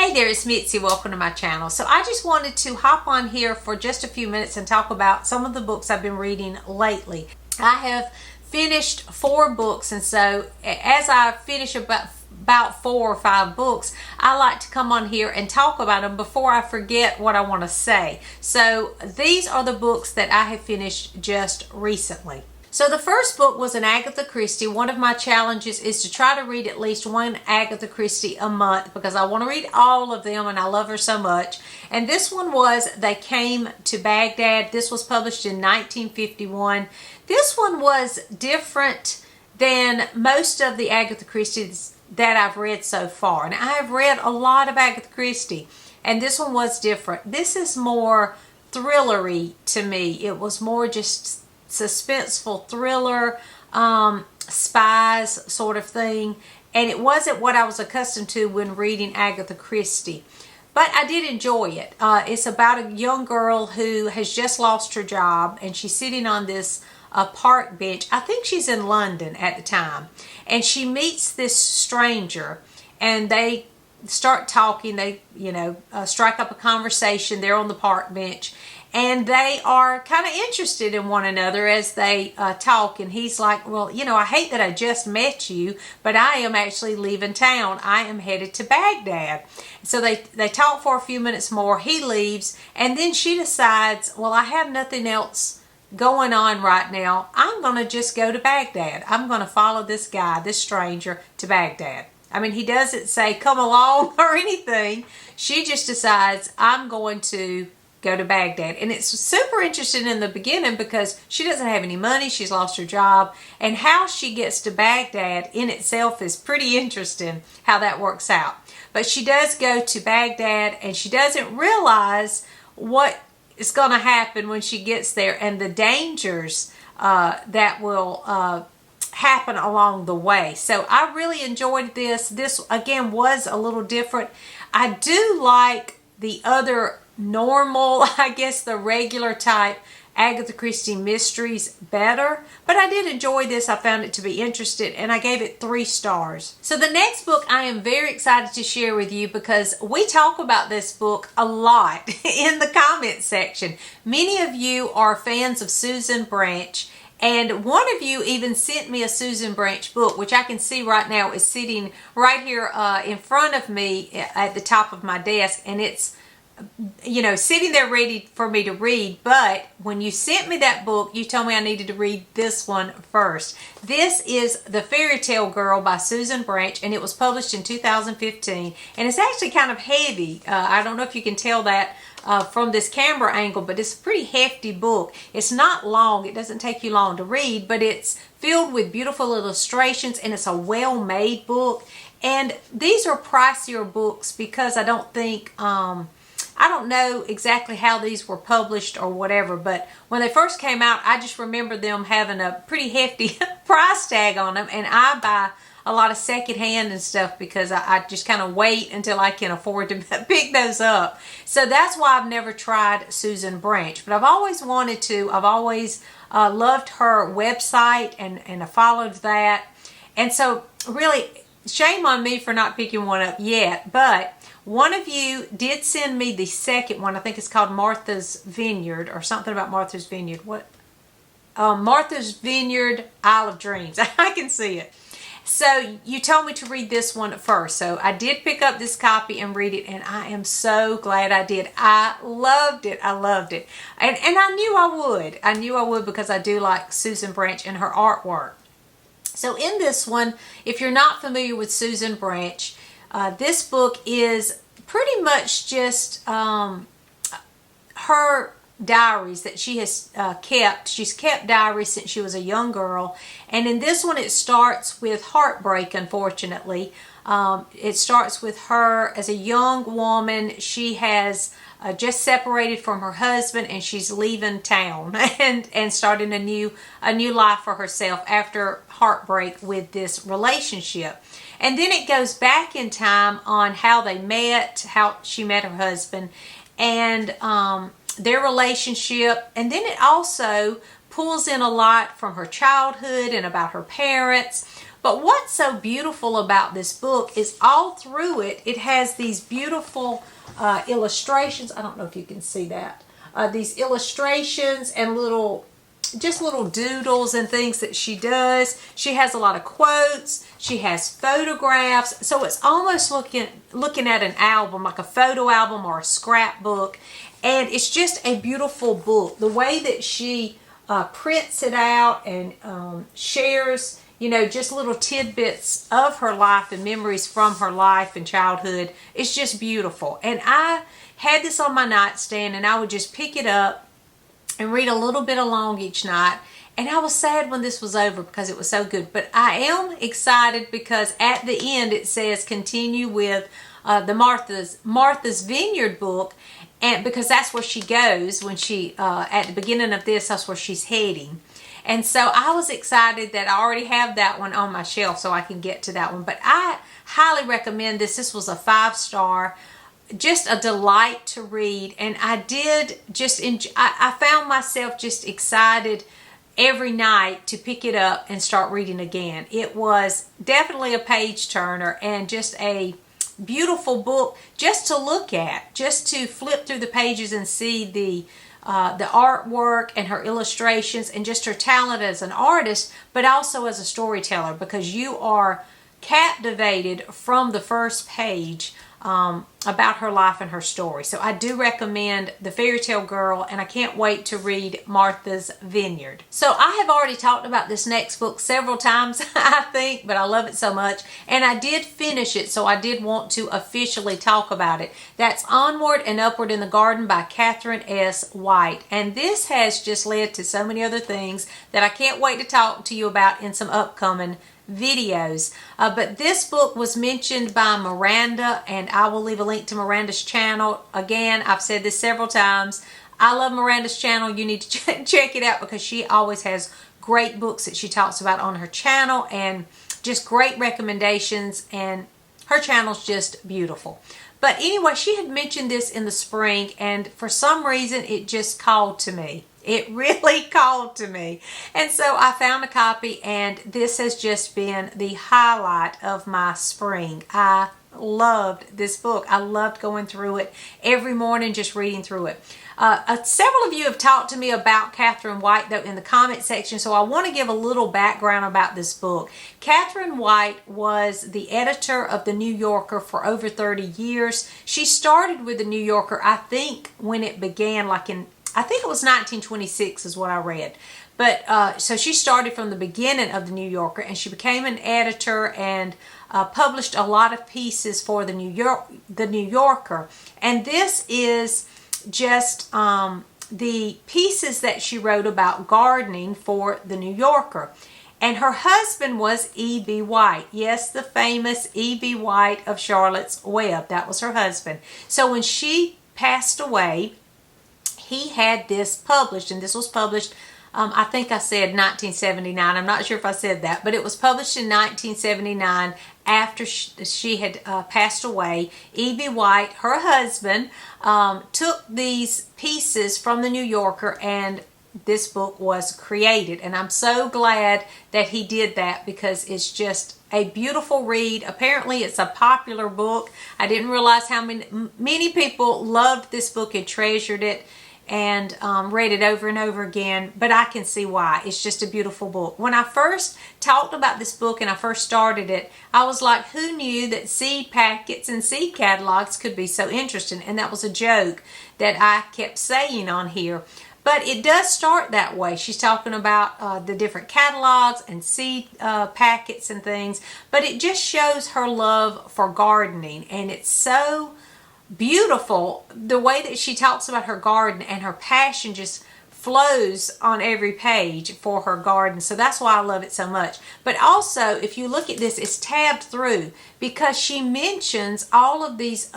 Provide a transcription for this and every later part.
Hey there, it's Mitzi. Welcome to my channel. So I just wanted to hop on here for just a few minutes and talk about some of the books I've been reading lately. I have finished 4 books, and so as I finish about 4 or 5 books, I like to come on here and talk about them before I forget what I want to say. So these are the books that I have finished just recently. So the first book was an Agatha Christie. One of my challenges is to try to read at least one Agatha Christie a month because I want to read all of them and I love her so much. And this one was They Came to Baghdad. This was published in 1951. This one was different than most of the Agatha Christies that I've read so far. And I have read a lot of Agatha Christie, and this one was different. This is more thrillery to me. It was more just suspenseful thriller, spies sort of thing, and it wasn't what I was accustomed to when reading Agatha Christie, but I did enjoy it. It's about a young girl who has just lost her job, and she's sitting on this park bench. I think she's in London at the time, and she meets this stranger, and they start talking. They strike up a conversation there on the park bench, and they are kind of interested in one another as they talk. And he's like, well, I hate that I just met you, but I am actually leaving town. I am headed to Baghdad. So they talk for a few minutes more. He leaves, and then she decides, well, I have nothing else going on right now. I'm going to just go to Baghdad. I'm going to follow this guy, this stranger, to Baghdad. I mean, he doesn't say come along or anything. She just decides, I'm going to go to Baghdad. And it's super interesting in the beginning because she doesn't have any money. She's lost her job. And how she gets to Baghdad in itself is pretty interesting, how that works out. But she does go to Baghdad, and she doesn't realize what is going to happen when she gets there and the dangers that will happen along the way. So I really enjoyed this. This, again, was a little different. I do like the other normal, I guess the regular type Agatha Christie mysteries better, but I did enjoy this. I found it to be interesting, and I gave it 3 stars. So the next book I am very excited to share with you because we talk about this book a lot in the comment section. Many of you are fans of Susan Branch, and one of you even sent me a Susan Branch book, which I can see right now is sitting right here in front of me at the top of my desk, and it's sitting there ready for me to read. But when you sent me that book, you told me I needed to read this one first. This is The Fairy Tale Girl by Susan Branch, and it was published in 2015, and it's actually kind of heavy. I don't know if you can tell that from this camera angle, but it's a pretty hefty book. It's not long. It doesn't take you long to read, but it's filled with beautiful illustrations, and it's a well-made book. And these are pricier books because I don't know exactly how these were published or whatever, but when they first came out, I just remember them having a pretty hefty price tag on them, and I buy a lot of secondhand and stuff because I just kind of wait until I can afford to pick those up. So that's why I've never tried Susan Branch, but I've always wanted to. I've always loved her website, and I followed that. And so really, shame on me for not picking one up yet, but one of you did send me the second one. I think it's called Martha's Vineyard or something about Martha's Vineyard. What? Martha's Vineyard, Isle of Dreams. I can see it. So you told me to read this one first. So I did pick up this copy and read it, and I am so glad I did. I loved it. I loved it. And I knew I would. I knew I would because I do like Susan Branch and her artwork. So in this one, if you're not familiar with Susan Branch, this book is pretty much just her diaries that she has kept. She's kept diaries since she was a young girl. And in this one, it starts with heartbreak, unfortunately. It starts with her as a young woman. She has just separated from her husband, and she's leaving town and starting a new life for herself after heartbreak with this relationship. And then it goes back in time on how they met, how she met her husband, and their relationship. And then it also pulls in a lot from her childhood and about her parents. But what's so beautiful about this book is all through it, it has these beautiful illustrations. I don't know if you can see that. These illustrations and little doodles and things that she does. She has a lot of quotes. She has photographs. So it's almost looking at an album, like a photo album or a scrapbook. And it's just a beautiful book. The way that she prints it out and shares, just little tidbits of her life and memories from her life and childhood. It's just beautiful. And I had this on my nightstand, and I would just pick it up and read a little bit along each night. And I was sad when this was over because it was so good. But I am excited because at the end it says continue with the Martha's Vineyard book, and because that's where she goes when she at the beginning of this, that's where she's heading. And so I was excited that I already have that one on my shelf so I can get to that one. But I highly recommend this. This was a 5-star. Just a delight to read, and I did just enjoy. I found myself just excited every night to pick it up and start reading again. It was definitely a page turner and just a beautiful book just to look at, just to flip through the pages and see the artwork and her illustrations and just her talent as an artist, but also as a storyteller, because you are captivated from the first page about her life and her story. So I do recommend The Fairy Tale Girl, and I can't wait to read Martha's Vineyard. So I have already talked about this next book several times, I think, but I love it so much. And I did finish it, so I did want to officially talk about it. That's Onward and Upward in the Garden by Catherine S. White. And this has just led to so many other things that I can't wait to talk to you about in some upcoming videos. But this book was mentioned by Miranda, and I will leave a link to Miranda's channel. Again, I've said this several times. I love Miranda's channel. You need to check it out because she always has great books that she talks about on her channel and just great recommendations, and her channel's just beautiful. But anyway, she had mentioned this in the spring, and for some reason it just called to me. It really called to me. And so I found a copy, and this has just been the highlight of my spring. I loved this book. I loved going through it every morning, just reading through it. Several of you have talked to me about Catherine White, though, in the comment section, so I want to give a little background about this book. Catherine White was the editor of The New Yorker for over 30 years. She started with The New Yorker, I think, when it began, I think it was 1926 is what I read. But so she started from the beginning of The New Yorker, and she became an editor and published a lot of pieces for The New Yorker. And this is just the pieces that she wrote about gardening for The New Yorker. And her husband was E.B. White. Yes, the famous E.B. White of Charlotte's Web. That was her husband. So when she passed away, he had this published, and this was published, I think I said 1979. I'm not sure if I said that, but it was published in 1979 after she had passed away. E.B. White, her husband, took these pieces from The New Yorker, and this book was created. And I'm so glad that he did that because it's just a beautiful read. Apparently it's a popular book. I didn't realize how many people loved this book and treasured it and read it over and over again, but I can see why. It's just a beautiful book. When I first talked about this book and I first started it, I was like, who knew that seed packets and seed catalogs could be so interesting? And that was a joke that I kept saying on here. But it does start that way. She's talking about the different catalogs and seed packets and things, but it just shows her love for gardening, and it's so beautiful the way that she talks about her garden, and her passion just flows on every page for her garden. So that's why I love it so much. But also, if you look at this, it's tabbed through because she mentions all of these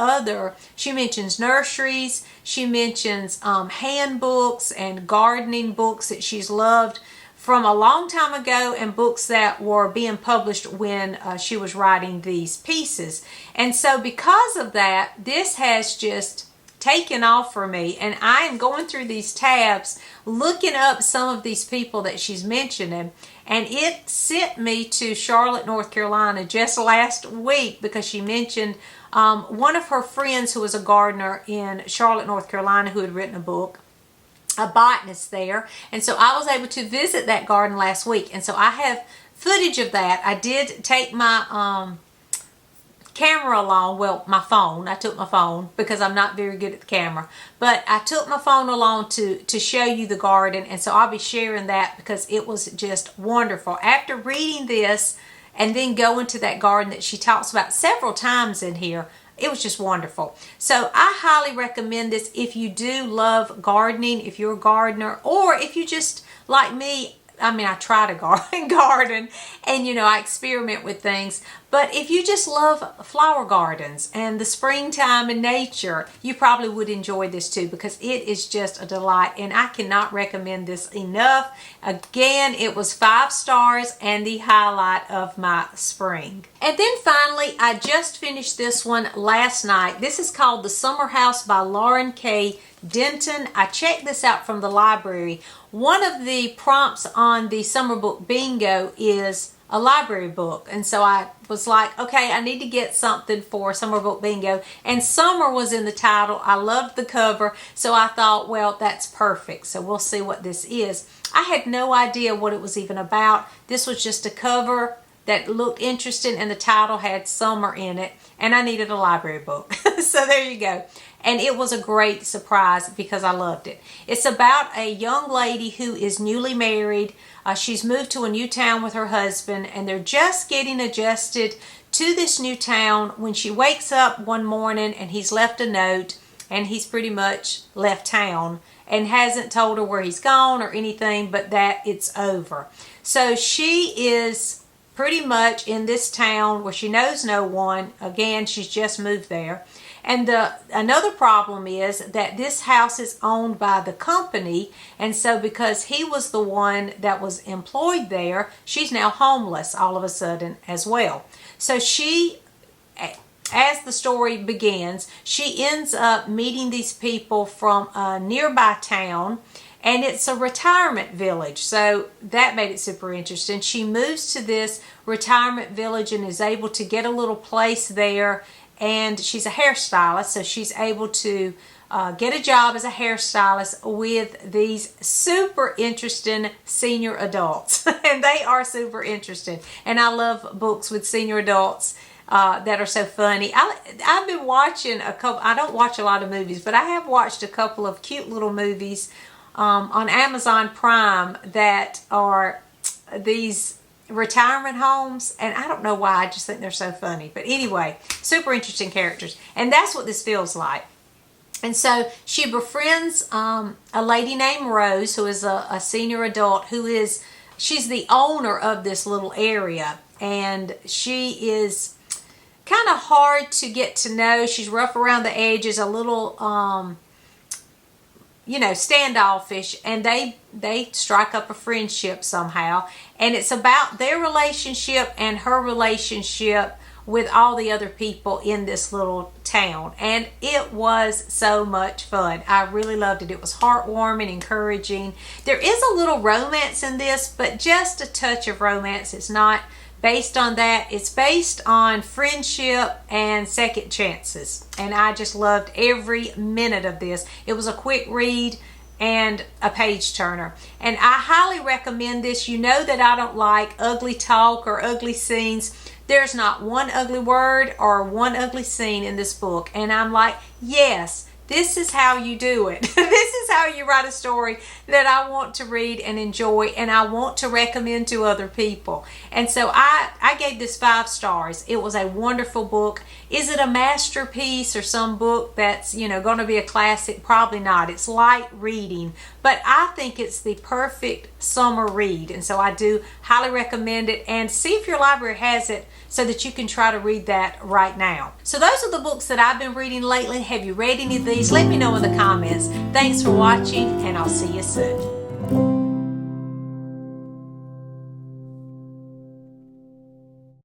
she mentions nurseries, she mentions handbooks and gardening books that she's loved from a long time ago, and books that were being published when she was writing these pieces. And so because of that, this has just taken off for me, and I am going through these tabs looking up some of these people that she's mentioning, and it sent me to Charlotte, North Carolina just last week because she mentioned one of her friends who was a gardener in Charlotte, North Carolina, who had written a book, a botanist there. And so I was able to visit that garden last week, and so I have footage of that. I did take my camera along, well, my phone. I took my phone because I'm not very good at the camera, but I took my phone along to show you the garden, and so I'll be sharing that because it was just wonderful. After reading this and then going to that garden that she talks about several times in here, it was just wonderful. So I highly recommend this if you do love gardening, if you're a gardener, or if you just, like me, I mean, I try to garden and, you know, I experiment with things. But if you just love flower gardens and the springtime and nature, you probably would enjoy this too, because it is just a delight, and I cannot recommend this enough. Again, it was 5 stars and the highlight of my spring. And then finally, I just finished this one last night. This is called The Summer House by Lauren K. Denton. I checked this out from the library. One of the prompts on the summer book bingo is a library book, and so I was like, okay, I need to get something for summer book bingo, and summer was in the title. I loved the cover, so I thought, well, that's perfect. So we'll see what this is. I had no idea what it was even about. This was just a cover that looked interesting, and the title had summer in it, and I needed a library book. So there you go. And it was a great surprise because I loved it. It's about a young lady who is newly married. She's moved to a new town with her husband, and they're just getting adjusted to this new town when she wakes up one morning and he's left a note, and he's pretty much left town and hasn't told her where he's gone or anything, but that it's over. So she is pretty much in this town where she knows no one. Again, she's just moved there. And another problem is that this house is owned by the company, and so because he was the one that was employed there, she's now homeless all of a sudden as well. So she, as the story begins, she ends up meeting these people from a nearby town, and it's a retirement village. So that made it super interesting. She moves to this retirement village and is able to get a little place there. And she's a hairstylist, so she's able to get a job as a hairstylist with these super interesting senior adults. And they are super interesting. And I love books with senior adults that are so funny. I've been watching a couple, I don't watch a lot of movies, but I have watched a couple of cute little movies on Amazon Prime that are these retirement homes, and I don't know why, I just think they're so funny. But anyway, super interesting characters, and that's what this feels like. And so she befriends a lady named Rose, who is a senior adult, she's the owner of this little area, and she is kind of hard to get to know. She's rough around the edges, a little standoffish, and they strike up a friendship somehow. And it's about their relationship and her relationship with all the other people in this little town. And it was so much fun. I really loved it. It was heartwarming, encouraging. There is a little romance in this, but just a touch of romance. It's not based on that. It's based on friendship and second chances. And I just loved every minute of this. It was a quick read and a page turner. And I highly recommend this. You know that I don't like ugly talk or ugly scenes. There's not one ugly word or one ugly scene in this book. And I'm like, yes, this is how you do it. This is how you write a story that I want to read and enjoy, and I want to recommend to other people. And so I gave this 5 stars. It was a wonderful book. Is it a masterpiece or some book that's, going to be a classic? Probably not. It's light reading, but I think it's the perfect summer read. And so I do highly recommend it, and see if your library has it so that you can try to read that right now. So those are the books that I've been reading lately. Have you read any of these? Let me know in the comments. Thanks for watching, and I'll see you soon.